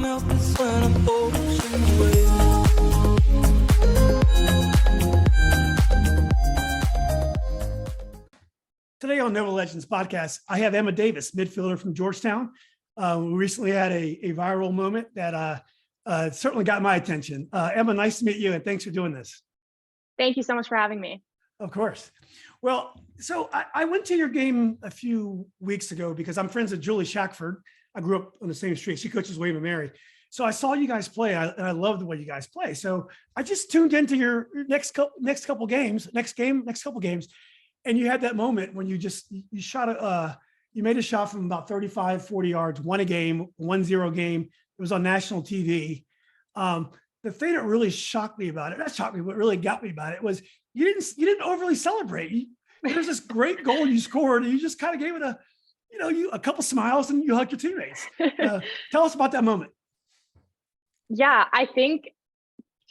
melt is when I'm ocean waves. Today on Nova Legends podcast, I have Emma Davis, midfielder from Georgetown. We recently had a viral moment that certainly got my attention. Emma, nice to meet you, and thanks for doing this. Thank you so much for having me. Of course. Well, so I went to your game a few weeks ago because I'm friends with Julie Shackford. I grew up on the same street. She coaches William and Mary. So I saw you guys play, and I love the way you guys play. So I just tuned into your next couple games, and you had that moment when you made a shot from about 35, 40 yards, won a game, 1-0 game. It was on national TV. The thing that really shocked me about it, not shocked me, what really got me about it was you didn't overly celebrate. There's this great goal you scored, and you just kind of gave it a couple smiles and you hugged your teammates. Tell us about that moment. Yeah, I think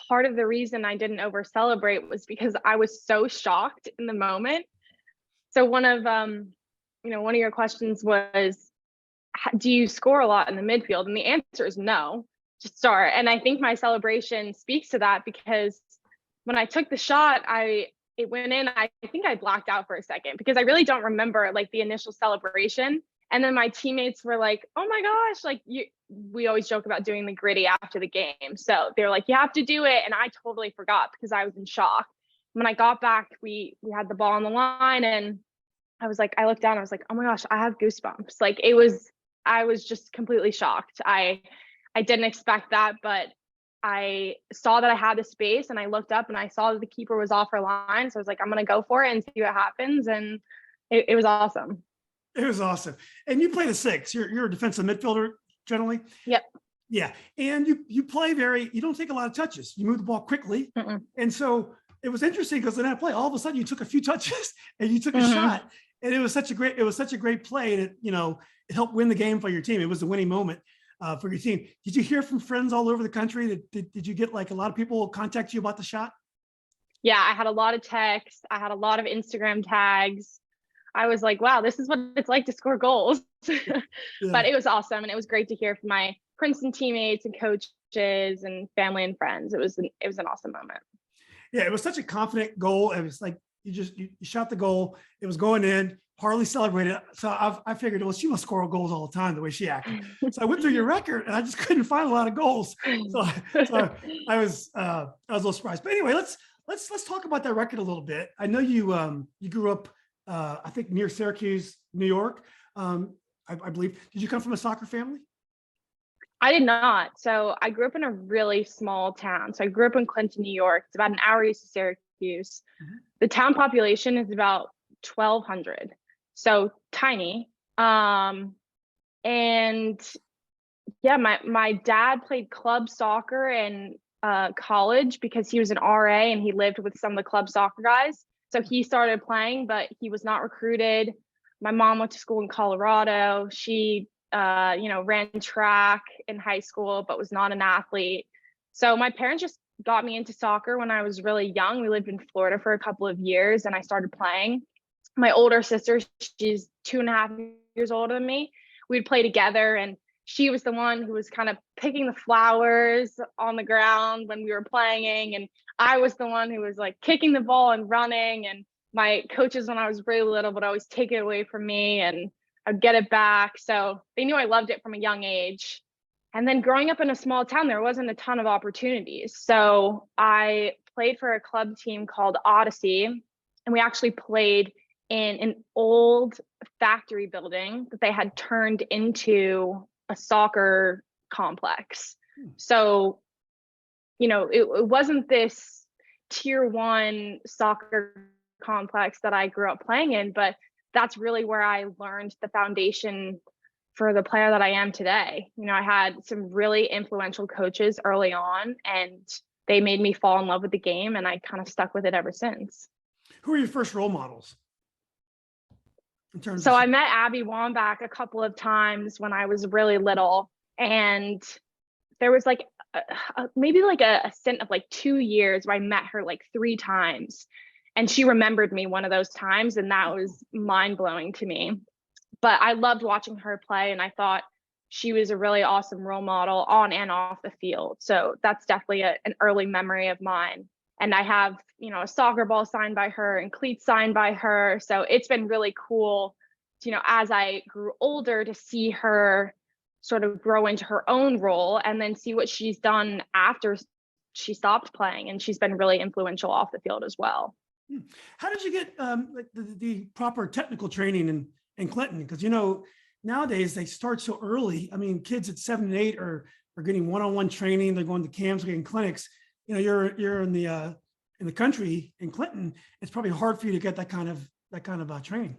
part of the reason I didn't over celebrate was because I was so shocked in the moment. So one of your questions was, do you score a lot in the midfield? And the answer is no, to start. And I think my celebration speaks to that because when I took the shot, it went in. I think I blacked out for a second because I really don't remember like the initial celebration. And then my teammates were like, "Oh my gosh!" We always joke about doing the gritty after the game. So they're like, "You have to do it," and I totally forgot because I was in shock. When I got back, we had the ball on the line, and I looked down. I was like, "Oh my gosh, I have goosebumps!" I was just completely shocked. I didn't expect that, but I saw that I had the space, and I looked up and I saw that the keeper was off her line. So I was like, I'm going to go for it and see what happens. And it was awesome. It was awesome. And you play the six. You're a defensive midfielder generally. Yep. Yeah. And you play you don't take a lot of touches. You move the ball quickly. Mm-mm. And so it was interesting because in that play, all of a sudden you took a few touches and you took a shot. And it was such a great play that, it helped win the game for your team. It was a winning moment for your team. Did you hear from friends all over the country? Did you get like a lot of people contact you about the shot? Yeah, I had a lot of texts. I had a lot of Instagram tags. I was like, wow, this is what it's like to score goals. Yeah. But it was awesome. And it was great to hear from my Princeton teammates and coaches and family and friends. It was an awesome moment. Yeah, it was such a confident goal. It was like you shot the goal. It was going in. Harley celebrated. So I figured, well, she must score goals all the time the way she acted. So I went through your record and I just couldn't find a lot of goals. So I was a little surprised. But anyway, let's talk about that record a little bit. I know you grew up I think near Syracuse, New York. I believe. Did you come from a soccer family? I did not. So I grew up in a really small town. So I grew up in Clinton, New York. It's about an hour east of Syracuse. Mm-hmm. The town population is about 1,200. So tiny. And yeah, my dad played club soccer in college because he was an RA and he lived with some of the club soccer guys. So he started playing, but he was not recruited. My mom went to school in Colorado. She, ran track in high school, but was not an athlete. So my parents just got me into soccer when I was really young. We lived in Florida for a couple of years and I started playing. My older sister, she's 2.5 years older than me. We'd play together and she was the one who was kind of picking the flowers on the ground when we were playing. And I was the one who was like kicking the ball and running. And my coaches, when I was really little, would always take it away from me and I'd get it back. So they knew I loved it from a young age. And then growing up in a small town, there wasn't a ton of opportunities. So I played for a club team called Odyssey. And we actually played in an old factory building that they had turned into a soccer complex. So, it wasn't this tier 1 soccer complex that I grew up playing in, but that's really where I learned the foundation for the player that I am today. I had some really influential coaches early on and they made me fall in love with the game and I kind of stuck with it ever since. Who are your first role models? I met Abby Wambach a couple of times when I was really little, and there was like maybe like a stint of like 2 years where I met her like 3 times, and she remembered me one of those times, and that was mind blowing to me. But I loved watching her play, and I thought she was a really awesome role model on and off the field. So that's definitely an early memory of mine. And I have, a soccer ball signed by her and cleats signed by her. So it's been really cool, as I grew older, to see her sort of grow into her own role and then see what she's done after she stopped playing. And she's been really influential off the field as well. How did you get like the proper technical training in Clinton? Because, nowadays they start so early. I mean, kids at 7 and 8 are getting one-on-one training. They're going to camps, getting clinics. You're in the country in Clinton. It's probably hard for you to get that kind of training.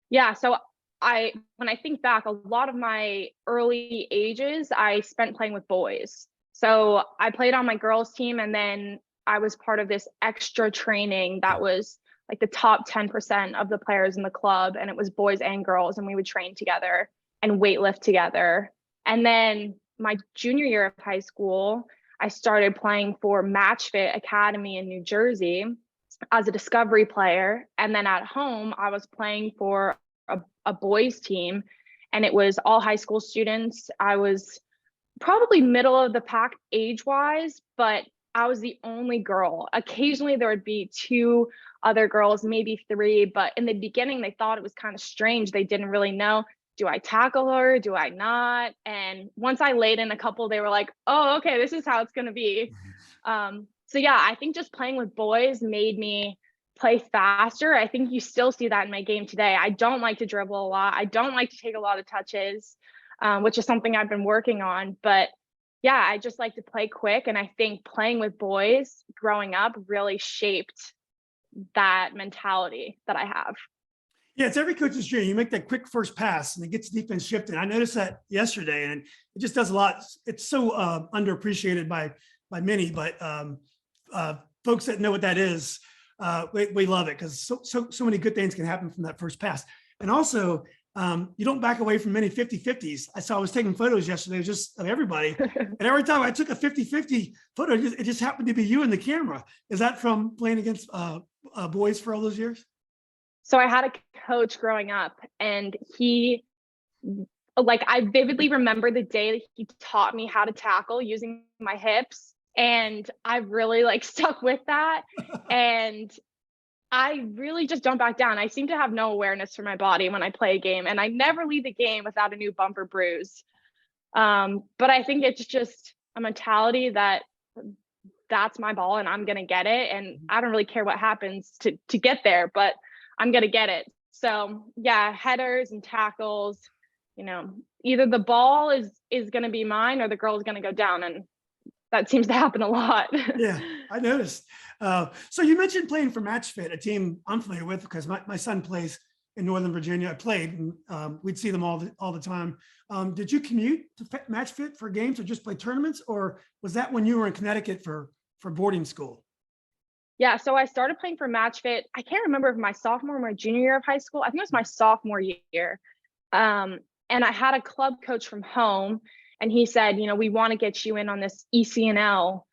Yeah. So when I think back, a lot of my early ages, I spent playing with boys. So I played on my girls team, and then I was part of this extra training that was like the top 10% of the players in the club, and it was boys and girls, and we would train together and weightlift together. And then my junior year of high school, I started playing for Match Fit Academy in New Jersey as a discovery player. And then at home, I was playing for a boys team, and it was all high school students. I was probably middle of the pack age-wise, but I was the only girl. Occasionally there would be 2 other girls, maybe 3, but in the beginning they thought it was kind of strange. They didn't really know, do I tackle her? Do I not? And once I laid in a couple, they were like, oh, okay, this is how it's going to be. So yeah, I think just playing with boys made me play faster. I think you still see that in my game today. I don't like to dribble a lot. I don't like to take a lot of touches, which is something I've been working on. But yeah, I just like to play quick. And I think playing with boys growing up really shaped that mentality that I have. Yeah, it's every coach's dream. You make that quick first pass and it gets defense shifting. I noticed that yesterday, and it just does a lot. It's so underappreciated by many, but folks that know what that is, we love it because so many good things can happen from that first pass. And also, you don't back away from many 50-50s. I was taking photos yesterday just of everybody. And every time I took a 50-50 photo, it just happened to be you in the camera. Is that from playing against boys for all those years? So I had a coach growing up, and I vividly remember the day that he taught me how to tackle using my hips. And I've really stuck with that. And I really just don't back down. I seem to have no awareness for my body when I play a game, and I never leave the game without a new bump or bruise. But I think it's just a mentality that's my ball and I'm going to get it. And I don't really care what happens to get there, but I'm going to get it. So yeah, headers and tackles, either the ball is going to be mine or the girl is going to go down. And that seems to happen a lot. Yeah, I noticed. So you mentioned playing for Match Fit, a team I'm familiar with because my son plays in Northern Virginia. I played, and we'd see them all the time. Did you commute to Match Fit for games or just play tournaments, or was that when you were in Connecticut for boarding school? Yeah, so I started playing for Match Fit. I can't remember if my sophomore or my junior year of high school. I think it was my sophomore year. And I had a club coach from home, and he said, we want to get you in on this ECNL.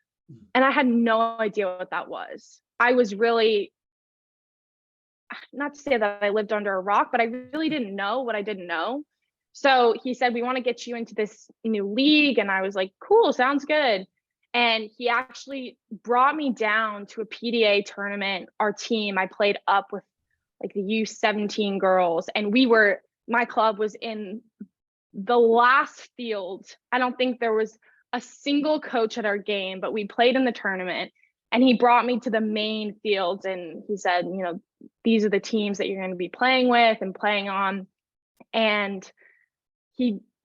And I had no idea what that was. I was really, not to say that I lived under a rock, but I really didn't know what I didn't know. So he said, we want to get you into this new league. And I was like, cool, sounds good. And he actually brought me down to a PDA tournament. Our team, I played up with the U17 girls, and my club was in the last field. I don't think there was a single coach at our game, but we played in the tournament, and he brought me to the main fields, and he said, these are the teams that you're going to be playing with and playing on. And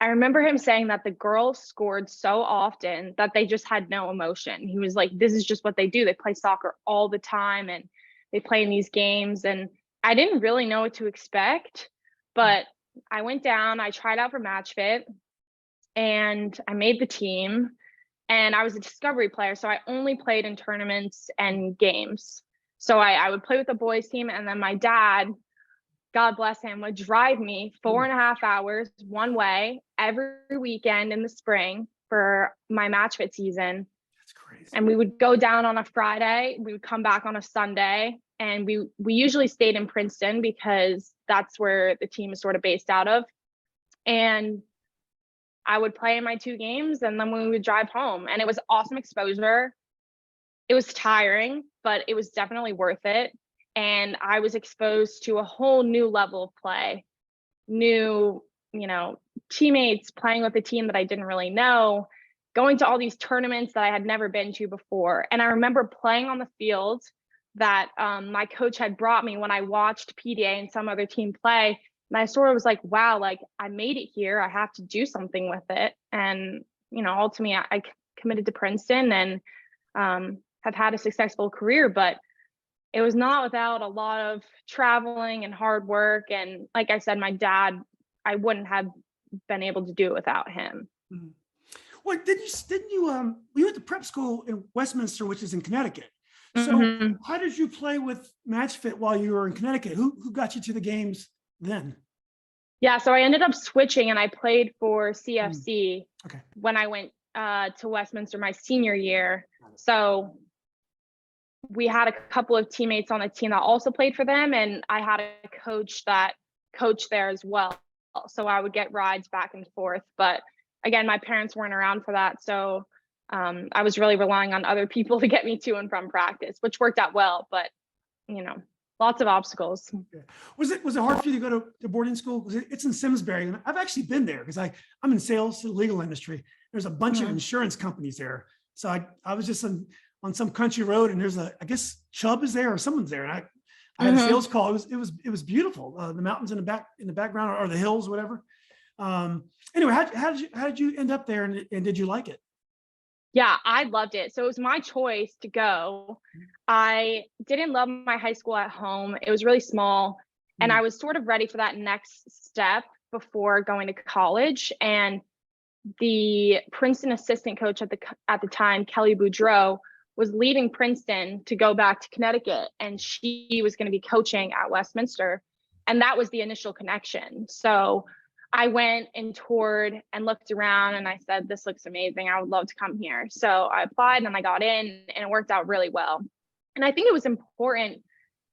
I remember him saying that the girls scored so often that they just had no emotion. He was like, this is just what they do. They play soccer all the time, and they play in these games. And I didn't really know what to expect, but I went down, I tried out for Match Fit, and I made the team. And I was a discovery player, so I only played in tournaments and games. So I would play with the boys team, and then my dad, God bless him, would drive me 4.5 hours one way every weekend in the spring for my Match Fit season. That's crazy. And we would go down on a Friday, we would come back on a Sunday, and we usually stayed in Princeton because that's where the team is sort of based out of. And I would play in my 2 games, and then we would drive home, and it was awesome exposure. It was tiring, but it was definitely worth it. And I was exposed to a whole new level of play, new, teammates, playing with a team that I didn't really know, going to all these tournaments that I had never been to before. And I remember playing on the field that my coach had brought me when I watched PDA and some other team play. And I sort of was like, wow, like I made it here. I have to do something with it. And, ultimately I committed to Princeton and have had a successful career, but it was not without a lot of traveling and hard work. And like I said, my dad, I wouldn't have been able to do it without him. Mhm. Well, you went to prep school in Westminster, which is in Connecticut. So Mhm. how did you play with Match Fit while you were in Connecticut? Who got you to the games then? Yeah, so I ended up switching and I played for CFC Okay. when I went to Westminster my senior year. So we had a couple of teammates on the team that also played for them, and I had a coach that coached there as well. So I would get rides back and forth. But again, my parents weren't around for that. So I was really relying on other people to get me to and from practice, which worked out well. But, lots of obstacles. Yeah. Was it hard for you to go to boarding school? 'Cause it's in Simsbury, and I've actually been there because I'm in sales to the legal industry. There's a bunch of Mhm. insurance companies there. So I was just on some country road, and there's I guess Chubb is there or someone's there. And I had a Mhm. sales call. It was beautiful. The mountains in the background, or the hills, whatever. Anyway, how did you end up there, and did you like it? Yeah, I loved it. So it was my choice to go. I didn't love my high school at home. It was really small, and Mm. I was sort of ready for that next step before going to college. And the Princeton assistant coach at the time, Kelly Boudreau, was leaving Princeton to go back to Connecticut, and she was going to be coaching at Westminster, and that was the initial connection. So I went and toured and looked around, and I said, "This looks amazing. I would love to come here." So I applied and I got in, and it worked out really well. And I think it was important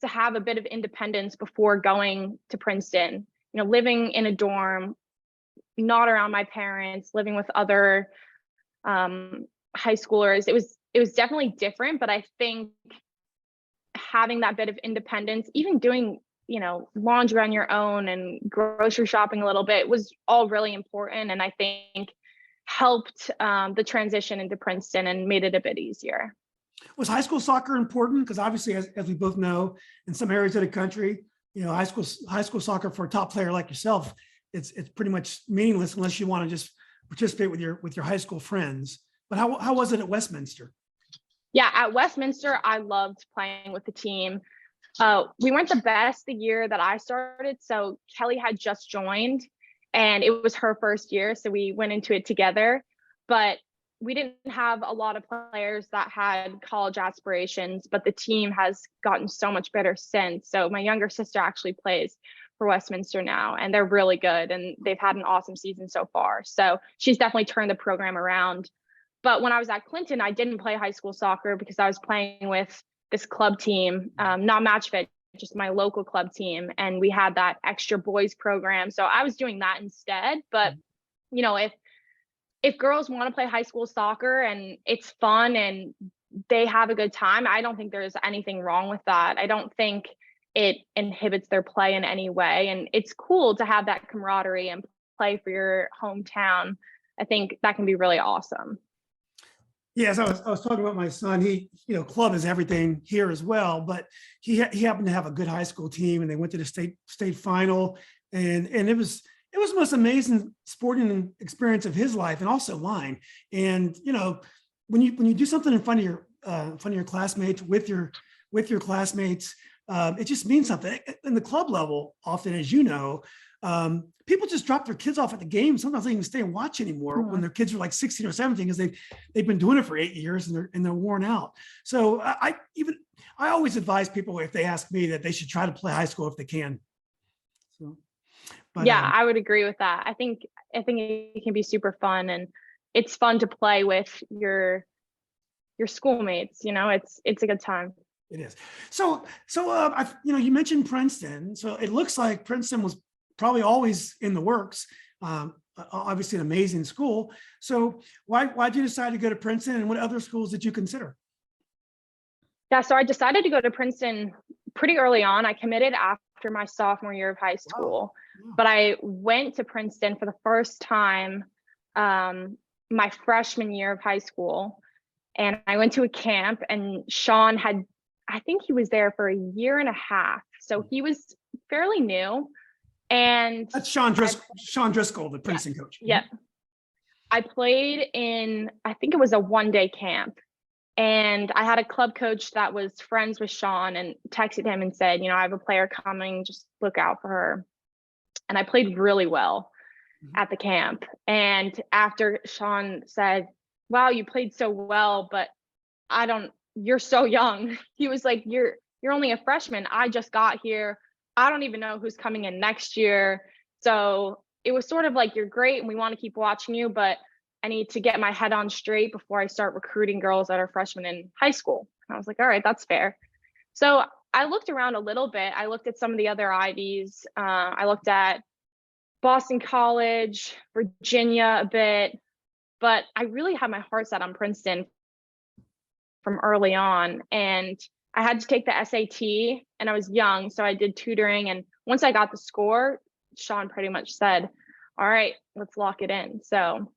to have a bit of independence before going to Princeton. Living in a dorm, not around my parents, living with other high schoolers. It was definitely different, but I think having that bit of independence, even doing, laundry on your own and grocery shopping a little bit, was all really important. And I think helped the transition into Princeton and made it a bit easier. Was high school soccer important? Because obviously, as we both know, in some areas of the country, high school soccer for a top player like yourself, it's pretty much meaningless unless you want to just participate with your high school friends. But how was it at Westminster? Yeah, at Westminster, I loved playing with the team. We weren't the best the year that I started. So Kelly had just joined and it was her first year. So we went into it together, but we didn't have a lot of players that had college aspirations, but the team has gotten so much better since. So my younger sister actually plays for Westminster now, and they're really good and they've had an awesome season so far. So she's definitely turned the program around. But when I was at Clinton, I didn't play high school soccer because I was playing with this club team, not match fit, just my local club team. And we had that extra boys program. So I was doing that instead. But, if girls want to play high school soccer and it's fun and they have a good time, I don't think there's anything wrong with that. I don't think it inhibits their play in any way. And it's cool to have that camaraderie and play for your hometown. I think that can be really awesome. Yes, I was talking about my son. He, club is everything here as well, but he happened to have a good high school team, and they went to the state final, and it was the most amazing sporting experience of his life and also mine. And when you do something in front of your classmates with your classmates, it just means something. In the club level, often, as people just drop their kids off at the game. Sometimes they even stay and watch anymore when their kids are like 16 or 17 because they've been doing it for 8 years and they're worn out. So I always advise people, if they ask me, that they should try to play high school if they can. So, but, yeah, I would agree with that. I think it can be super fun, and it's fun to play with your schoolmates. It's a good time. It is. So you mentioned Princeton. So it looks like Princeton was probably always in the works. obviously an amazing school. So why'd you decide to go to Princeton, and what other schools did you consider? Yeah, so I decided to go to Princeton pretty early on. I committed after my sophomore year of high school, Wow. but I went to Princeton for the first time my freshman year of high school. And I went to a camp, and Sean had, I think he was there for a year and a half. So he was fairly new. And That's Sean Driscoll, the Princeton coach. Yeah. I played in, I think it was a 1-day camp. And I had a club coach that was friends with Sean and texted him and said, I have a player coming, just look out for her. And I played really well at the camp. And after Sean said, wow, you played so well, but you're so young. He was like, you're only a freshman. I just got here. I don't even know who's coming in next year. So it was sort of like, you're great and we want to keep watching you, but I need to get my head on straight before I start recruiting girls that are freshmen in high school. And I was like, all right, that's fair. So I looked around a little bit. I looked at some of the other Ivies. I looked at Boston College, Virginia a bit, but I really had my heart set on Princeton from early on. And I had to take the SAT, and I was young, so I did tutoring. And once I got the score, Sean pretty much said, all right, let's lock it in. So.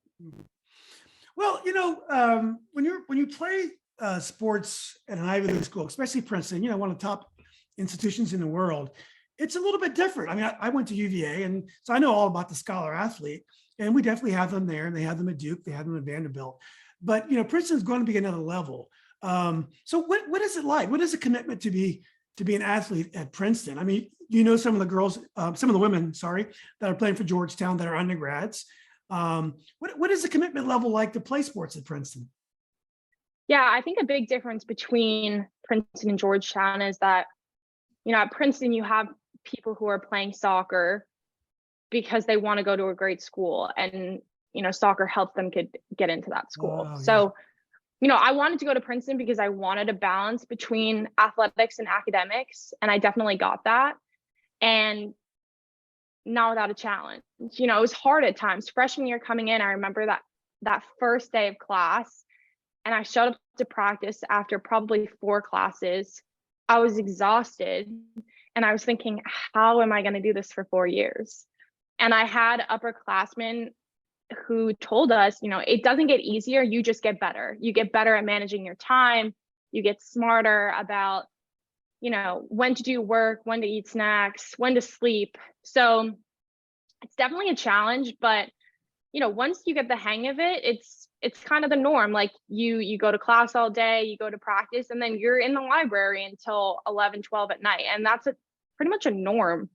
Well, when you play sports at an Ivy League school, especially Princeton, one of the top institutions in the world, it's a little bit different. I mean, I went to UVA, and so I know all about the scholar athlete, and we definitely have them there, and they have them at Duke, they have them at Vanderbilt. But Princeton's going to be another level. So what is it like? What is the commitment to be an athlete at Princeton? I mean, some of the girls, some of the women, that are playing for Georgetown that are undergrads. What is the commitment level like to play sports at Princeton? Yeah, I think a big difference between Princeton and Georgetown is that, at Princeton, you have people who are playing soccer because they want to go to a great school, and, soccer helps them get into that school. Oh, so, I wanted to go to Princeton because I wanted a balance between athletics and academics, and I definitely got that. And not without a challenge. It was hard at times. Freshman year coming in, I remember that first day of class, and I showed up to practice after probably 4 classes. I was exhausted, and I was thinking, how am I going to do this for 4 years? And I had upperclassmen who told us, it doesn't get easier. You just get better. You get better at managing your time. You get smarter about, when to do work, when to eat snacks, when to sleep. So it's definitely a challenge, but, once you get the hang of it, it's kind of the norm. Like you go to class all day, you go to practice, and then you're in the library until 11, 12 at night. And that's pretty much a norm,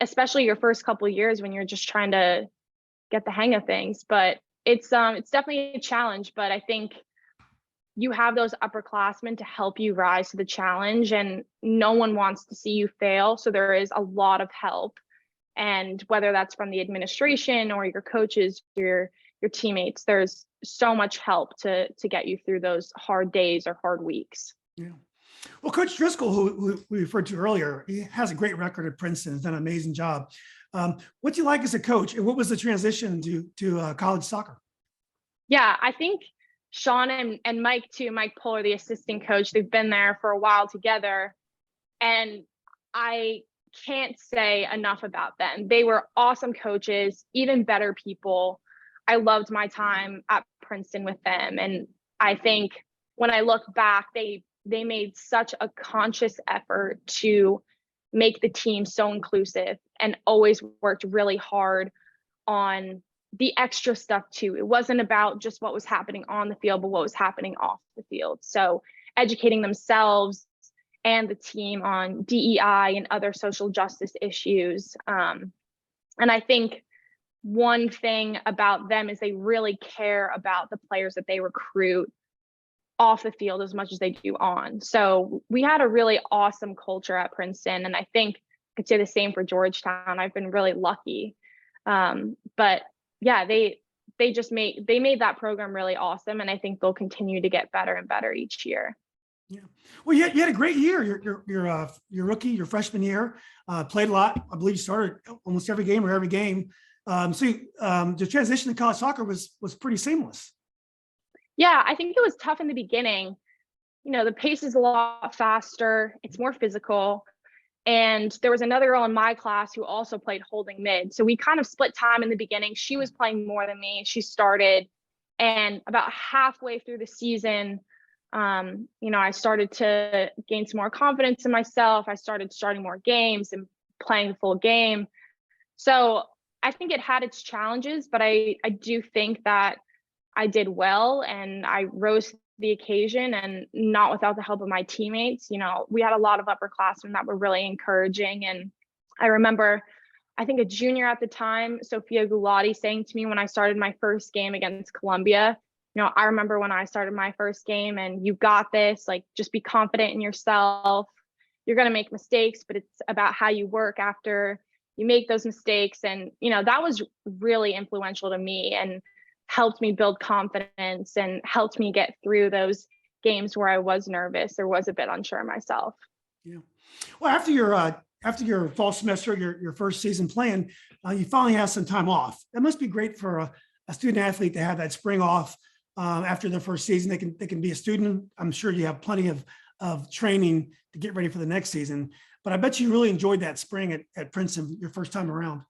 especially your first couple of years when you're just trying to get the hang of things. But it's definitely a challenge, but I think you have those upperclassmen to help you rise to the challenge, and no one wants to see you fail. So there is a lot of help. And whether that's from the administration or your coaches, your teammates, there's so much help to get you through those hard days or hard weeks. Yeah. Well, Coach Driscoll, who we referred to earlier, he has a great record at Princeton, has done an amazing job. What do you like as a coach, and what was the transition to college soccer? Yeah, I think Sean and Mike too, Mike Poller, the assistant coach, they've been there for a while together, and I can't say enough about them. They were awesome coaches, even better people. I loved my time at Princeton with them, and I think when I look back, they made such a conscious effort to make the team so inclusive, and always worked really hard on the extra stuff too. It wasn't about just what was happening on the field, but what was happening off the field. So educating themselves and the team on DEI and other social justice issues. And I think one thing about them is they really care about the players that they recruit off the field as much as they do on. So we had a really awesome culture at Princeton, and I think I could say the same for Georgetown. I've been really lucky. But yeah, they made that program really awesome, and I think they'll continue to get better and better each year. Yeah. Well, you had a great year. Your rookie, your freshman year, played a lot. I believe you started almost every game or every game. The transition to college soccer was pretty seamless. Yeah, I think it was tough in the beginning. The pace is a lot faster. It's more physical. And there was another girl in my class who also played holding mid. So we kind of split time in the beginning. She was playing more than me. She started. And about halfway through the season, I started to gain some more confidence in myself. I started starting more games and playing the full game. So I think it had its challenges, but I do think that I did well and I rose to the occasion, and not without the help of my teammates. We had a lot of upperclassmen that were really encouraging. And I remember, I think a junior at the time, Sophia Gulati, saying to me when I started my first game against Columbia, I remember when I started my first game, and you got this, like, just be confident in yourself. You're going to make mistakes, but it's about how you work after you make those mistakes. And, that was really influential to me and helped me build confidence and helped me get through those games where I was nervous or was a bit unsure myself. Yeah. Well, after your fall semester, your first season playing, you finally have some time off. That must be great for a student athlete to have that spring off after their first season. They can be a student. I'm sure you have plenty of training to get ready for the next season. But I bet you really enjoyed that spring at Princeton, your first time around.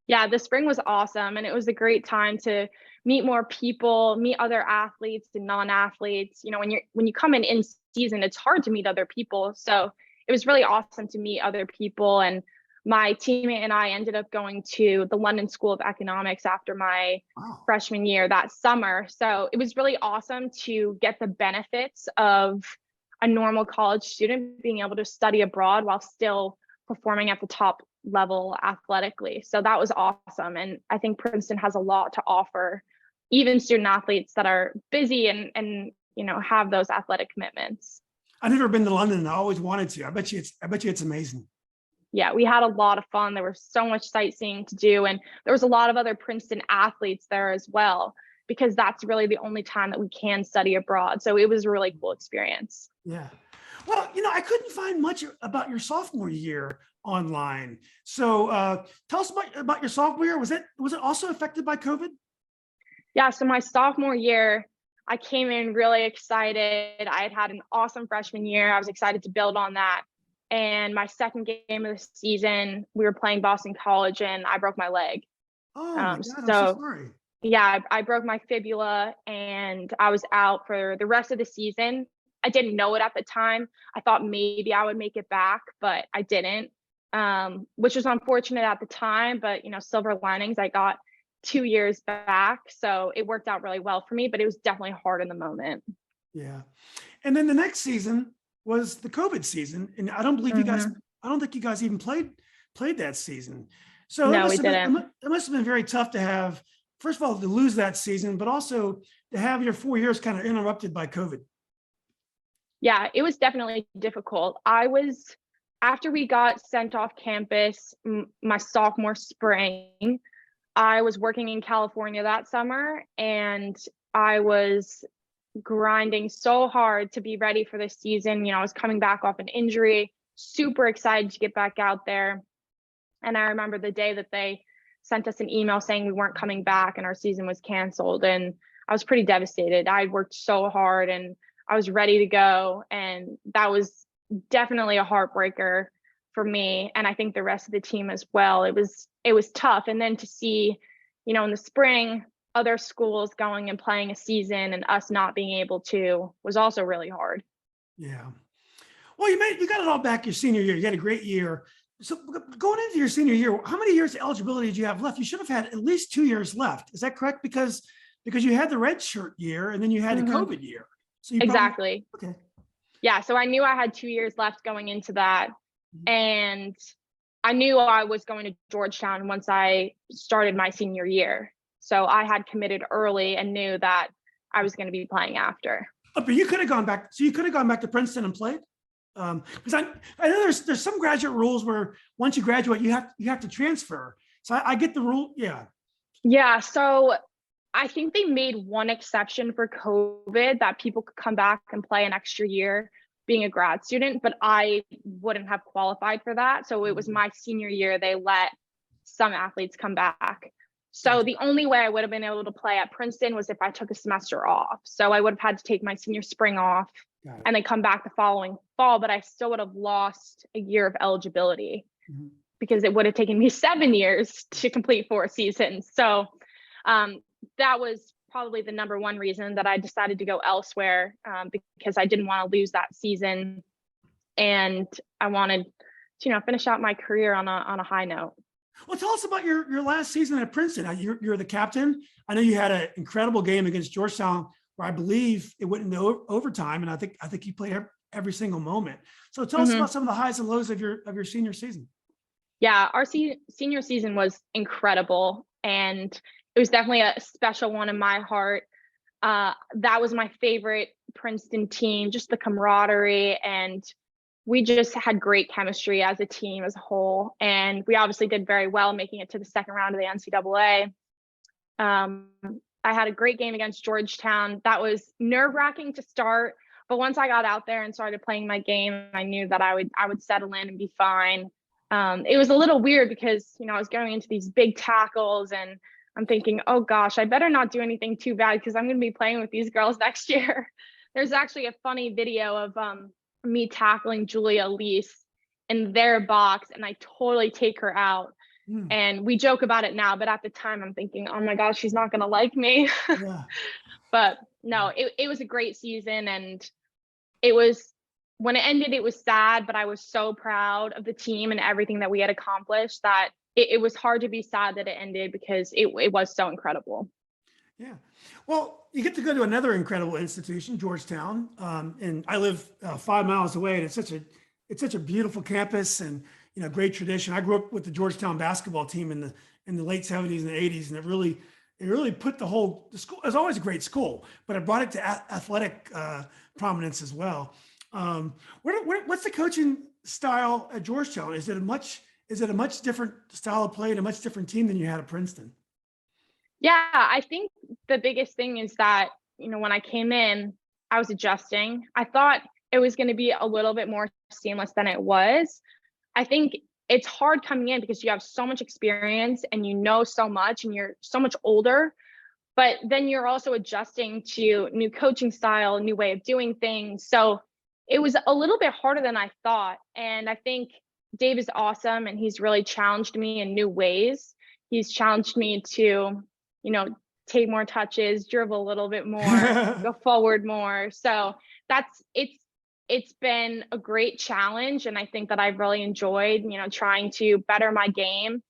Yeah, the spring was awesome. And it was a great time to meet more people, meet other athletes and non-athletes. When you come in season, it's hard to meet other people. So it was really awesome to meet other people. And my teammate and I ended up going to the London School of Economics after my freshman year that summer. So it was really awesome to get the benefits of a normal college student being able to study abroad while still performing at the top level athletically. So that was awesome. And I think Princeton has a lot to offer, even student athletes that are busy and have those athletic commitments. I've never been to London. I always wanted to. I bet you it's amazing. Yeah, we had a lot of fun. There was so much sightseeing to do. And there was a lot of other Princeton athletes there as well, because that's really the only time that we can study abroad. So it was a really cool experience. Yeah. Well, I couldn't find much about your sophomore year online. So tell us about your sophomore year. Was it also affected by COVID? Yeah, so my sophomore year, I came in really excited. I had an awesome freshman year. I was excited to build on that. And my second game of the season, we were playing Boston College, and I broke my leg. Oh my God, I'm so sorry. Yeah, I broke my fibula, and I was out for the rest of the season. I didn't know it at the time. I thought maybe I would make it back, but I didn't, which was unfortunate at the time. But, silver linings, I got 2 years back. So it worked out really well for me, but it was definitely hard in the moment. Yeah. And then the next season was the COVID season. And I don't believe I don't think you guys even played that season. So no, we didn't. It must have been very tough to have, first of all, to lose that season, but also to have your 4 years kind of interrupted by COVID. Yeah, it was definitely difficult. After we got sent off campus my sophomore spring, I was working in California that summer, and I was grinding so hard to be ready for this season. I was coming back off an injury, super excited to get back out there. And I remember the day that they sent us an email saying we weren't coming back and our season was canceled. And I was pretty devastated. I worked so hard and I was ready to go. And that was definitely a heartbreaker for me. And I think the rest of the team as well. It was tough. And then to see, in the spring, other schools going and playing a season and us not being able to was also really hard. Yeah. Well, you got it all back your senior year. You had a great year. So going into your senior year, how many years of eligibility did you have left? You should have had at least 2 years left. Is that correct? Because you had the red shirt year and then you had the COVID year. So exactly. Okay. Yeah. So I knew I had 2 years left going into that. And I knew I was going to Georgetown once I started my senior year. So I had committed early and knew that I was going to be playing after. Oh, but you could have gone back. So you could have gone back to Princeton and played. Because I know there's some graduate rules where once you graduate, you have to transfer. So I get the rule. Yeah. Yeah. So I think they made one exception for COVID that people could come back and play an extra year being a grad student, but I wouldn't have qualified for that. So it was my senior year. They let some athletes come back. So the only way I would have been able to play at Princeton was if I took a semester off. So I would have had to take my senior spring off and then come back the following fall, but I still would have lost a year of eligibility because it would have taken me 7 years to complete 4 seasons. So that was probably the number one reason that I decided to go elsewhere, because I didn't want to lose that season. And I wanted to, finish out my career on a high note. Well, tell us about your last season at Princeton. You're the captain. I know you had an incredible game against Georgetown, where I believe it went into overtime, and I think you played every single moment. So tell us about some of the highs and lows of your senior season. Yeah, our senior season was incredible, and it was definitely a special one in my heart. That was my favorite Princeton team, just the camaraderie, and we just had great chemistry as a team as a whole. And we obviously did very well making it to the second round of the NCAA. I had a great game against Georgetown. That was nerve-wracking to start, but once I got out there and started playing my game, I knew that I would settle in and be fine. It was a little weird because, I was going into these big tackles and I'm thinking, oh gosh, I better not do anything too bad because I'm going to be playing with these girls next year. There's actually a funny video of me tackling Julia Elise in their box, and I totally take her out. And we joke about it now, but at the time I'm thinking, oh my gosh, she's not going to like me. Yeah. But no, it was a great season, and it was, when it ended, it was sad, but I was so proud of the team and everything that we had accomplished that it was hard to be sad that it ended because it was so incredible. Yeah. Well, you get to go to another incredible institution, Georgetown. And I live 5 miles away, and it's such a beautiful campus and, great tradition. I grew up with the Georgetown basketball team in the late 70s and the 80s. And it really put the school, it was always a great school, but it brought it to athletic prominence as well. What's the coaching style at Georgetown? Is it a much different style of play and a much different team than you had at Princeton? Yeah, I think the biggest thing is that, when I came in, I was adjusting. I thought it was going to be a little bit more seamless than it was. I think it's hard coming in because you have so much experience and you know so much and you're so much older, but then you're also adjusting to new coaching style, new way of doing things. So it was a little bit harder than I thought. And I think Dave is awesome, and he's really challenged me in new ways. He's challenged me to, take more touches, dribble a little bit more, go forward more. So it's been a great challenge. And I think that I've really enjoyed, trying to better my game.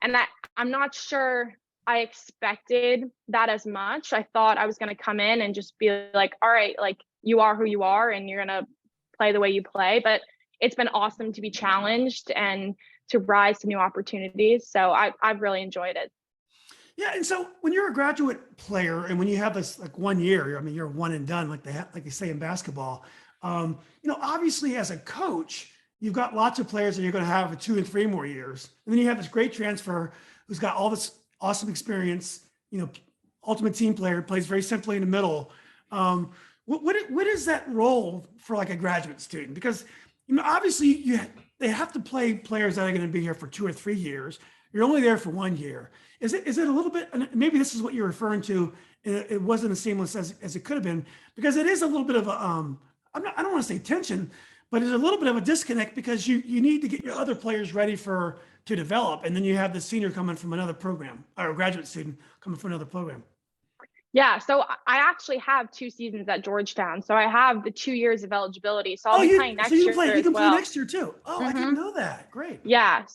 And I'm not sure I expected that as much. I thought I was going to come in and just be like, all right, like you are who you are and you're going to play the way you play. But it's been awesome to be challenged and to rise to new opportunities. So I've really enjoyed it. Yeah, and so when you're a graduate player and when you have this like 1 year, you're one and done, like they say in basketball. Obviously as a coach, you've got lots of players that you're going to have 2 and 3 more years, and then you have this great transfer who's got all this awesome experience. Ultimate team player, plays very simply in the middle. What is that role for like a graduate student? Because obviously they have to play players that are going to be here for 2 or 3 years. You're only there for 1 year. Is it a little bit, and maybe this is what you're referring to, it wasn't as seamless as it could have been, because it is a little bit of a, I don't want to say tension, but it's a little bit of a disconnect because you need to get your other players ready to develop. And then you have the senior coming from another program, or a graduate student coming from another program. Yeah, so I actually have 2 seasons at Georgetown. So I have the 2 years of eligibility. So I'll be playing next year. You can play next year too. Oh, I didn't know that. Great. Yeah.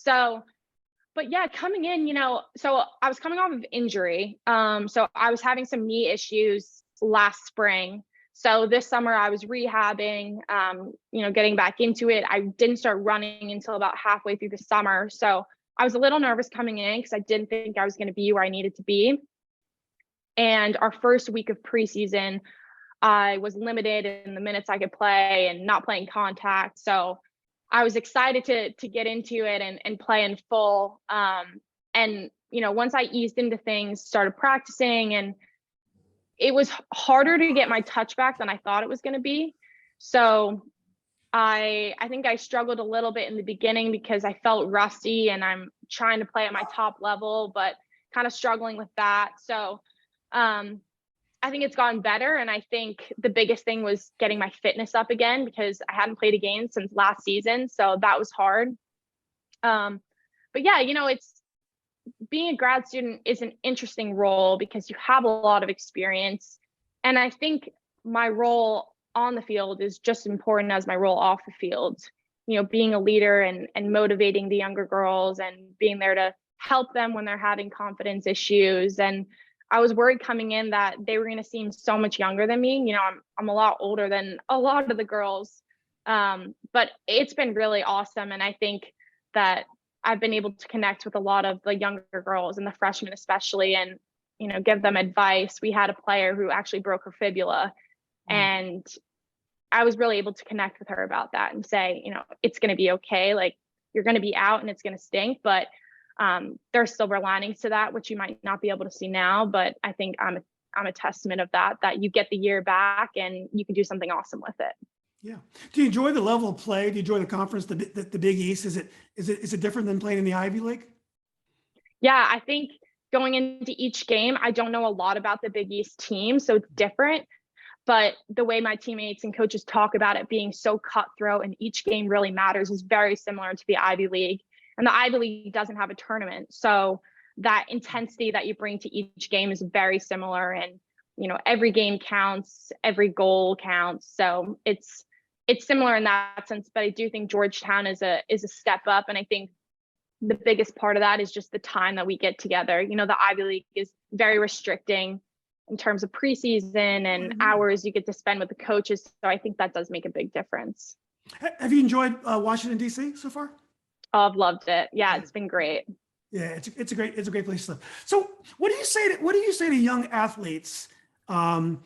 But yeah, coming in, so I was coming off of injury. So I was having some knee issues last spring. So this summer I was rehabbing, getting back into it. I didn't start running until about halfway through the summer. So I was a little nervous coming in because I didn't think I was going to be where I needed to be. And our first week of preseason, I was limited in the minutes I could play and not playing contact. So I was excited to get into it and play in full. And once I eased into things, started practicing, and it was harder to get my touch back than I thought it was going to be. So I think I struggled a little bit in the beginning because I felt rusty and I'm trying to play at my top level, but kind of struggling with that. So I think it's gotten better. And I think the biggest thing was getting my fitness up again because I hadn't played a game since last season. So that was hard. But yeah, it's being a grad student is an interesting role because you have a lot of experience. And I think my role on the field is just as important as my role off the field. Being a leader and motivating the younger girls and being there to help them when they're having confidence issues. And I was worried coming in that they were going to seem so much younger than me. I'm a lot older than a lot of the girls. But it's been really awesome. And I think that I've been able to connect with a lot of the younger girls and the freshmen especially, and, give them advice. We had a player who actually broke her fibula, and I was really able to connect with her about that and say, it's going to be okay. Like, you're going to be out and it's going to stink, but there's silver linings to that, which you might not be able to see now. But I think I'm a testament of that you get the year back and you can do something awesome with it. Yeah. Do you enjoy the level of play? Do you enjoy the conference, the Big East? Is it different than playing in the Ivy League? Yeah, I think going into each game, I don't know a lot about the Big East team, so it's different. But the way my teammates and coaches talk about it being so cutthroat and each game really matters is very similar to the Ivy League. And the Ivy League doesn't have a tournament. So that intensity that you bring to each game is very similar. And, every game counts, every goal counts. So it's similar in that sense. But I do think Georgetown is a step up. And I think the biggest part of that is just the time that we get together. The Ivy League is very restricting in terms of preseason and hours you get to spend with the coaches. So I think that does make a big difference. Have you enjoyed Washington, D.C. so far? Oh, I've loved it. Yeah, it's been great. Yeah, it's a great place to live. So what do you say to young athletes that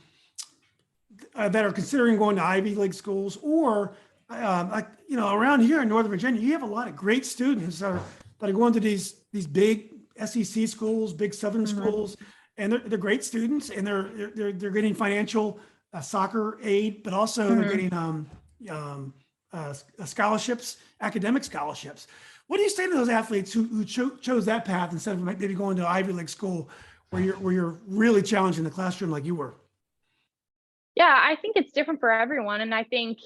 are considering going to Ivy League schools, or around here in Northern Virginia, you have a lot of great students that are going to these big SEC schools, big Southern schools. And they're great students, and they're getting financial soccer aid, but also they're getting scholarships, academic scholarships. What do you say to those athletes who chose that path instead of maybe going to Ivy League school, where you're really challenged in the classroom like you were? Yeah, I think it's different for everyone, and I think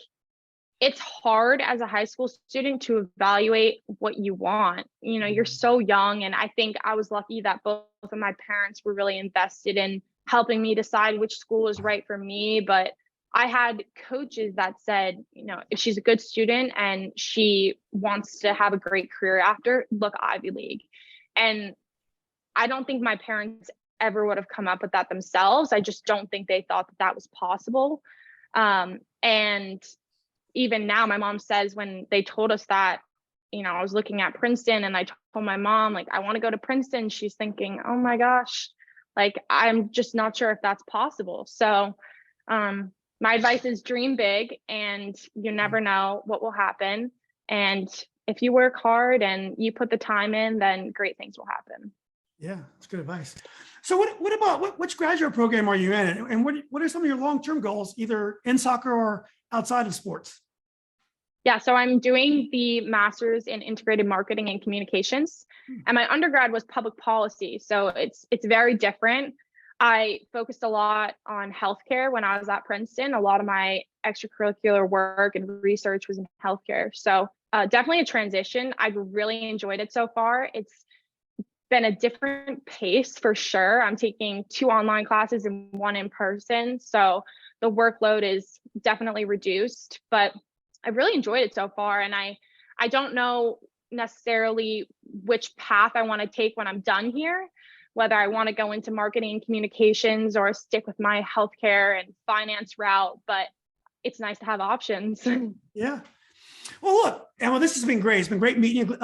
it's hard as a high school student to evaluate what you want. You're so young, and I think I was lucky that both of my parents were really invested in helping me decide which school was right for me. But I had coaches that said, if she's a good student and she wants to have a great career after, look Ivy League. And I don't think my parents ever would have come up with that themselves. I just don't think they thought that was possible. And even now, my mom says when they told us that, I was looking at Princeton and I told my mom, like, I want to go to Princeton. She's thinking, oh my gosh, like, I'm just not sure if that's possible. So my advice is dream big, and you never know what will happen. And if you work hard and you put the time in, then great things will happen. Yeah, that's good advice. So what about which graduate program are you in? And what are some of your long-term goals, either in soccer or outside of sports? Yeah, so I'm doing the master's in integrated marketing and communications, and my undergrad was public policy. So it's very different. I focused a lot on healthcare when I was at Princeton. A lot of my extracurricular work and research was in healthcare. So definitely a transition. I've really enjoyed it so far. It's been a different pace for sure. I'm taking 2 online classes and 1 in person. So the workload is definitely reduced, but I've really enjoyed it so far. And I don't know necessarily which path I want to take when I'm done here, whether I want to go into marketing and communications or stick with my healthcare and finance route, but it's nice to have options. Yeah. Well, look, Emma, this has been great. It's been great meeting you.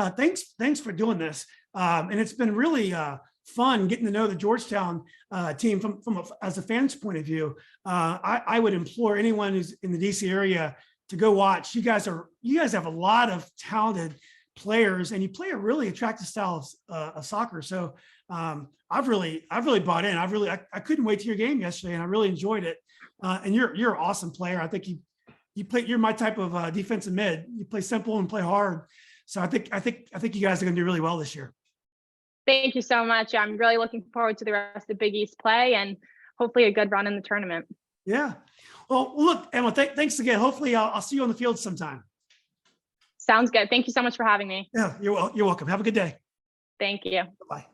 Thanks for doing this. And it's been really fun getting to know the Georgetown team as a fan's point of view. I would implore anyone who's in the DC area to go watch. You guys have a lot of talented players, and you play a really attractive style of soccer. So I've really bought in. I couldn't wait to your game yesterday, and I really enjoyed it. And you're an awesome player. I think You're my type of defensive mid. You play simple and play hard. So I think you guys are going to do really well this year. Thank you so much. I'm really looking forward to the rest of the Big East play and hopefully a good run in the tournament. Yeah. Well, look, Emma, thanks again. Hopefully I'll see you on the field sometime. Sounds good. Thank you so much for having me. Yeah, you're welcome. Have a good day. Thank you. Bye-bye.